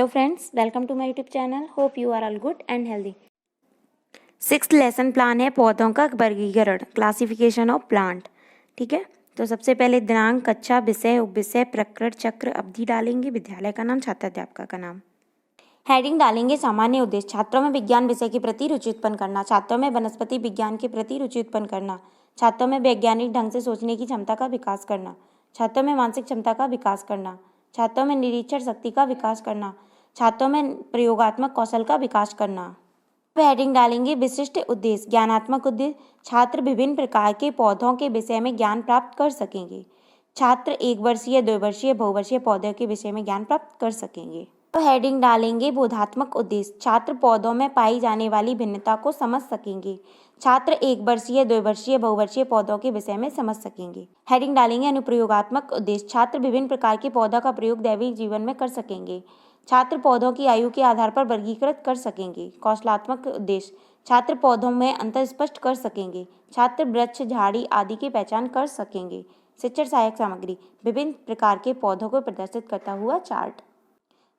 Hello friends, welcome to my YouTube channel. Hope you are all good and healthy. 6th lesson plan है पौधों का वर्गीकरण, classification of plant. ठीक है, तो सबसे पहले दिनांक, कक्षा, विषय, उपविषय, प्रकृत, चक्र, अवधि डालेंगे, विद्यालय का नाम, छात्र अध्यापक का नाम। हेडिंग डालेंगे सामान्य उद्देश्य, छात्रों में विज्ञान विषय के प्रति रुचि उत्पन्न करना, छात्रों में वनस्पति विज्ञान के प्रति रुचि उत्पन्न करना, छात्रों में वैज्ञानिक ढंग से सोचने की क्षमता का विकास करना, छात्रों में मानसिक क्षमता का विकास करना, छात्रों में निरीक्षण शक्ति का विकास करना, छात्रों में प्रयोगात्मक कौशल का विकास करना। हेडिंग डालेंगे विशिष्ट उद्देश्य, ज्ञानात्मक उद्देश्य, छात्र विभिन्न प्रकार के पौधों के विषय में ज्ञान प्राप्त कर सकेंगे, छात्र 1 वर्षीय, 2 वर्षीय, बहुवर्षीय पौधों के विषय में ज्ञान प्राप्त कर सकेंगे। तो हेडिंग डालेंगे बोधात्मक उद्देश्य, छात्र पौधों में पाई जाने वाली भिन्नता को समझ सकेंगे, छात्र 1 वर्षीय, 2 वर्षीय, बहुवर्षीय पौधों के विषय में समझ सकेंगे। हेडिंग डालेंगे अनुप्रयोगात्मक उद्देश्य, छात्र विभिन्न प्रकार के पौधों का प्रयोग दैनिक जीवन में कर सकेंगे, छात्र पौधों की आयु के आधार पर वर्गीकृत कर सकेंगे। कौशलात्मक उद्देश्य, छात्र पौधों में अंतर स्पष्ट कर सकेंगे, छात्र वृक्ष, झाड़ी आदि की पहचान कर सकेंगे। शिक्षण सहायक सामग्री, विभिन्न प्रकार के पौधों को प्रदर्शित करता हुआ चार्ट।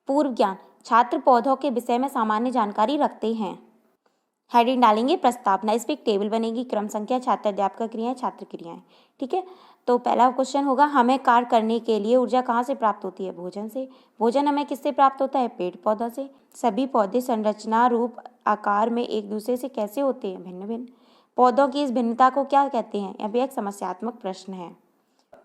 पूर्व ज्ञान, छात्र पौधों के विषय में सामान्य जानकारी रखते हैं। हेडिंग डालेंगे प्रस्तावना, इस पर एक टेबल बनेगी, क्रम संख्या, छात्र अध्यापक क्रियाएं, छात्र क्रियाएं। ठीक है, तो पहला क्वेश्चन होगा, हमें कार्य करने के लिए ऊर्जा कहाँ से प्राप्त होती है? भोजन से। भोजन हमें किससे प्राप्त होता है? पेड़ पौधों से। सभी पौधे संरचना, रूप, आकार में एक दूसरे से कैसे होते हैं? भिन्न भिन्न। पौधों की इस भिन्नता को क्या कहते हैं? यह भी एक समस्यात्मक प्रश्न है।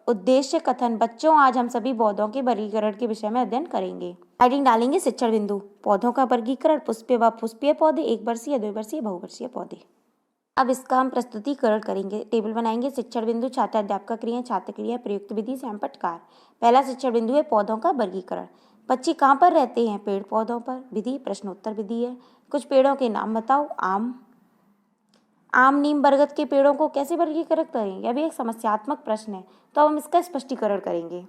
उद्देश्य कथन, बच्चों आज हम सभी पौधों के वर्गीकरण के विषय में अध्ययन करेंगे। हेडिंग डालेंगे शिक्षण बिंदु, पौधों का वर्गीकरण, पुष्पीय व पुष्पीय पौधे, 1 वर्षीय, 2 वर्षीय, बहुवर्षीय पौधे। अब इसका हम प्रस्तुतिकरण करेंगे। टेबल बनाएंगे, शिक्षण बिंदु, छात्र अध्यापक क्रिया, छात्र क्रिया, प्रयुक्त विधि, सैंपटकार। पहला शिक्षण बिंदु है पौधों का वर्गीकरण। पक्षी कहाँ पर रहते हैं? पेड़ पौधों पर। विधि प्रश्नोत्तर विधि है। कुछ पेड़ों के नाम बताओ। आम, नीम, बरगद के पेड़ों को कैसे वर्गीकृत करेंगे? यह भी एक समस्यात्मक प्रश्न है, तो हम इसका स्पष्टीकरण करेंगे।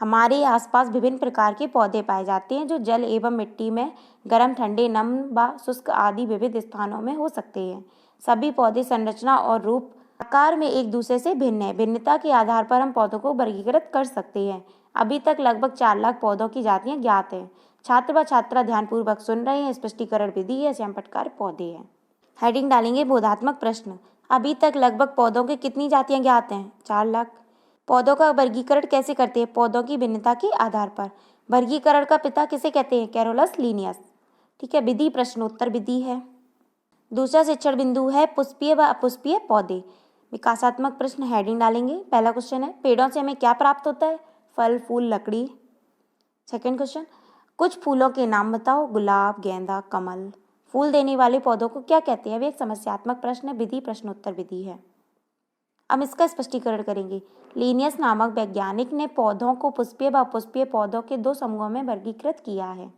हमारे आसपास विभिन्न प्रकार के पौधे पाए जाते हैं जो जल एवं मिट्टी में गर्म, ठंडे, नम व शुष्क आदि विविध स्थानों में हो सकते हैं। सभी पौधे संरचना और रूप, आकार में एक दूसरे से भिन्न है। भिन्नता के आधार पर हम पौधों को वर्गीकृत कर सकते हैं। अभी तक लगभग 4 लाख पौधों की जातियां ज्ञात हैं। छात्र व छात्रा ध्यानपूर्वक सुन रहे हैं। स्पष्टीकरण विधि है, सैंपटकार पौधे हैं। हेडिंग डालेंगे बोधात्मक प्रश्न, अभी तक लगभग पौधों की कितनी जातियां ज्ञात हैं? 4 लाख। पौधों का वर्गीकरण कैसे करते हैं? पौधों की भिन्नता के आधार पर। वर्गीकरण का पिता किसे कहते हैं? Carolus Linnaeus. ठीक है, विधि प्रश्नोत्तर विधि है। दूसरा शिक्षण बिंदु है पुष्पीय व अपुष्पीय पौधे, विकासात्मक प्रश्न। हेडिंग डालेंगे, पहला क्वेश्चन है पेड़ों से हमें क्या प्राप्त होता है? फल, फूल, लकड़ी। सेकंड क्वेश्चन, कुछ फूलों के नाम बताओ। गुलाब, गेंदा, कमल। फूल देने वाले पौधों को क्या कहते हैं? वे एक समस्यात्मक प्रश्न है। विधि प्रश्नोत्तर विधि है। अब इसका स्पष्टीकरण करेंगे। लीनियस नामक वैज्ञानिक ने पौधों को पुष्पीय व अपुष्पीय पौधों के 2 समूहों में वर्गीकृत किया है।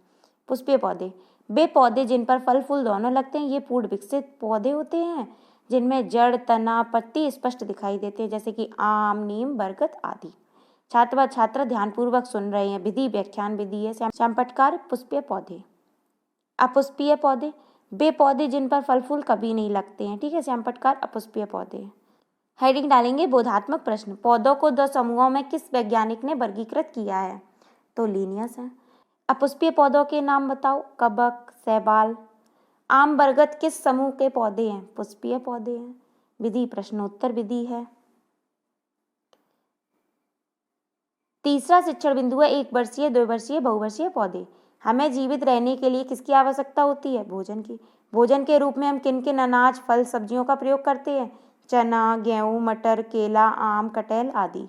पुष्पीय पौधे, वे पौधे जिन पर फल फूल दोनों लगते हैं। ये पूर्ण विकसित पौधे होते हैं जिनमें जड़, तना, पत्ती स्पष्ट दिखाई देते हैं, जैसे कि आम, नीम, बरगद आदि। छात्र व छात्रा ध्यानपूर्वक सुन रहे हैं। विधि व्याख्यान विधि है, सैंपटकार पुष्पीय पौधे। अपुष्पीय पौधे, वे पौधे जिन पर फल फूल कभी नहीं लगते हैं। ठीक है, सैंपटकार अपुष्पीय पौधे। हेडिंग डालेंगे बोधात्मक प्रश्न, पौधों को 2 समूहों में किस वैज्ञानिक ने वर्गीकृत किया है? तो लीनियस है। अपुष्पीय पौधों के नाम बताओ। कबक, शैवाल। आम, बरगद किस समूह के पौधे हैं? पुष्पीय पौधे हैं। विधि प्रश्नोत्तर विधि है। तीसरा शिक्षण बिंदु है 1 वर्षीय, 2 वर्षीय, बहुवर्षीय पौधे। हमें जीवित रहने के लिए किसकी आवश्यकता होती है? भोजन की। भोजन के रूप में हम किन किन अनाज, फल, सब्जियों का प्रयोग करते हैं? चना, गेहूं, मटर, केला, आम, कटहल आदि।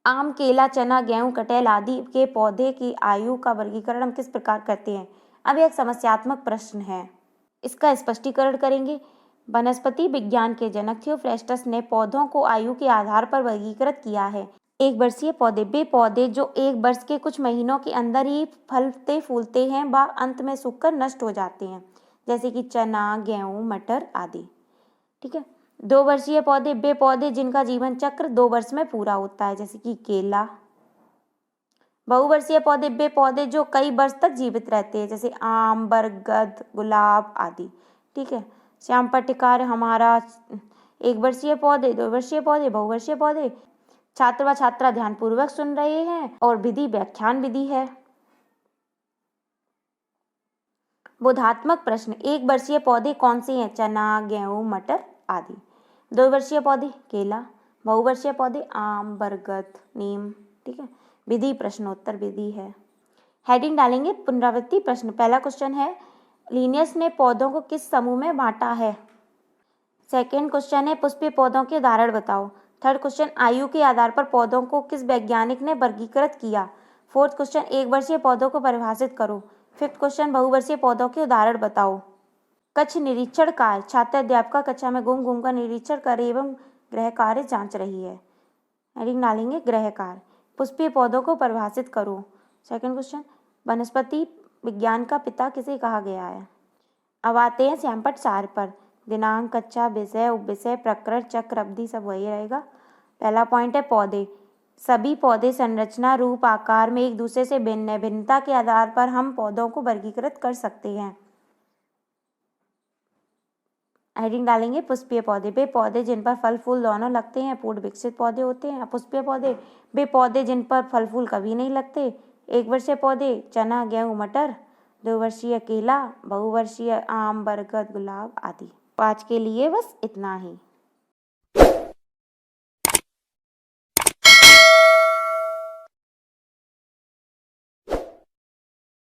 आम, केला, चना, गेहूं, कटहल आदि के पौधे की आयु का वर्गीकरण हम किस प्रकार करते हैं? अब एक समस्यात्मक प्रश्न है, इसका स्पष्टीकरण करेंगे। वनस्पति विज्ञान के जनक थियोफ्रेस्टस ने पौधों को आयु के आधार पर वर्गीकृत किया है। 1 वर्षीय पौधे, वे पौधे जो 1 वर्ष के कुछ महीनों के अंदर ही फलते फूलते हैं व अंत में सूखकर नष्ट हो जाते हैं, जैसे कि चना, गेहूं, मटर आदि। ठीक है, 2 वर्षीय पौधे, वे पौधे जिनका जीवन चक्र 2 वर्ष में पूरा होता है, जैसे कि केला। बहुवर्षीय पौधे, वे पौधे जो कई वर्ष तक जीवित रहते हैं, जैसे आम, बरगद, गुलाब आदि। ठीक है, सैंपटकार हमारा 1 वर्षीय पौधे, 2 वर्षीय पौधे, बहुवर्षीय पौधे। छात्र व छात्रा ध्यानपूर्वक सुन रहे हैं और विधि व्याख्यान विधि है। बोधात्मक प्रश्न, 1 वर्षीय पौधे कौन से हैं? चना, गेहूं, मटर आदि। 2 वर्षीय पौधे केला। बहुवर्षीय पौधे आम, बरगद, नीम। ठीक है, विधि प्रश्नोत्तर विधि है। हेडिंग डालेंगे पुनरावृत्ति प्रश्न। पहला क्वेश्चन है लिनियस ने पौधों को किस समूह में बांटा है? सेकेंड क्वेश्चन है पुष्पीय पौधों के उदाहरण बताओ। थर्ड क्वेश्चन आयु के आधार पर पौधों को किस वैज्ञानिक ने वर्गीकृत किया? फोर्थ क्वेश्चन 1 वर्षीय पौधों को परिभाषित करो। फिफ्थ क्वेश्चन बहुवर्षीय पौधों के उदाहरण बताओ। कक्ष निरीक्षण कार्य, छात्र अध्यापिका कक्षा में घूम घूम कर निरीक्षण कर एवं गृह कार्य जांच रही है। हेडिंग डालेंगे गृह कार्य। पुष्पीय पौधों को परिभाषित करो। सेकंड क्वेश्चन वनस्पति विज्ञान का पिता किसे कहा गया है? अब आते हैं श्यामपट्ट सार पर। दिनांक, कक्षा, विषय, उपविषय, प्रकरण, चक्र, अवधि सब वही रहेगा। पहला पॉइंट है पौधे। सभी पौधे संरचना, रूप, आकार में एक दूसरे से भिन्न है। भिन्नता के आधार पर हम पौधों को वर्गीकृत कर सकते हैं। हेडिंग डालेंगे पुष्पीय पौधे। वे पौधे जिन पर फल फूल दोनों लगते हैं पूर्ण विकसित पौधे होते हैं। पुष्पीय पौधे वे पौधे जिन पर फल फूल कभी नहीं लगते। 1 वर्षीय पौधे चना, गेहूं, मटर। 2 वर्षीय केला, बहुवर्षीय आम, बरगद, गुलाब आदि। आज के लिए बस इतना ही।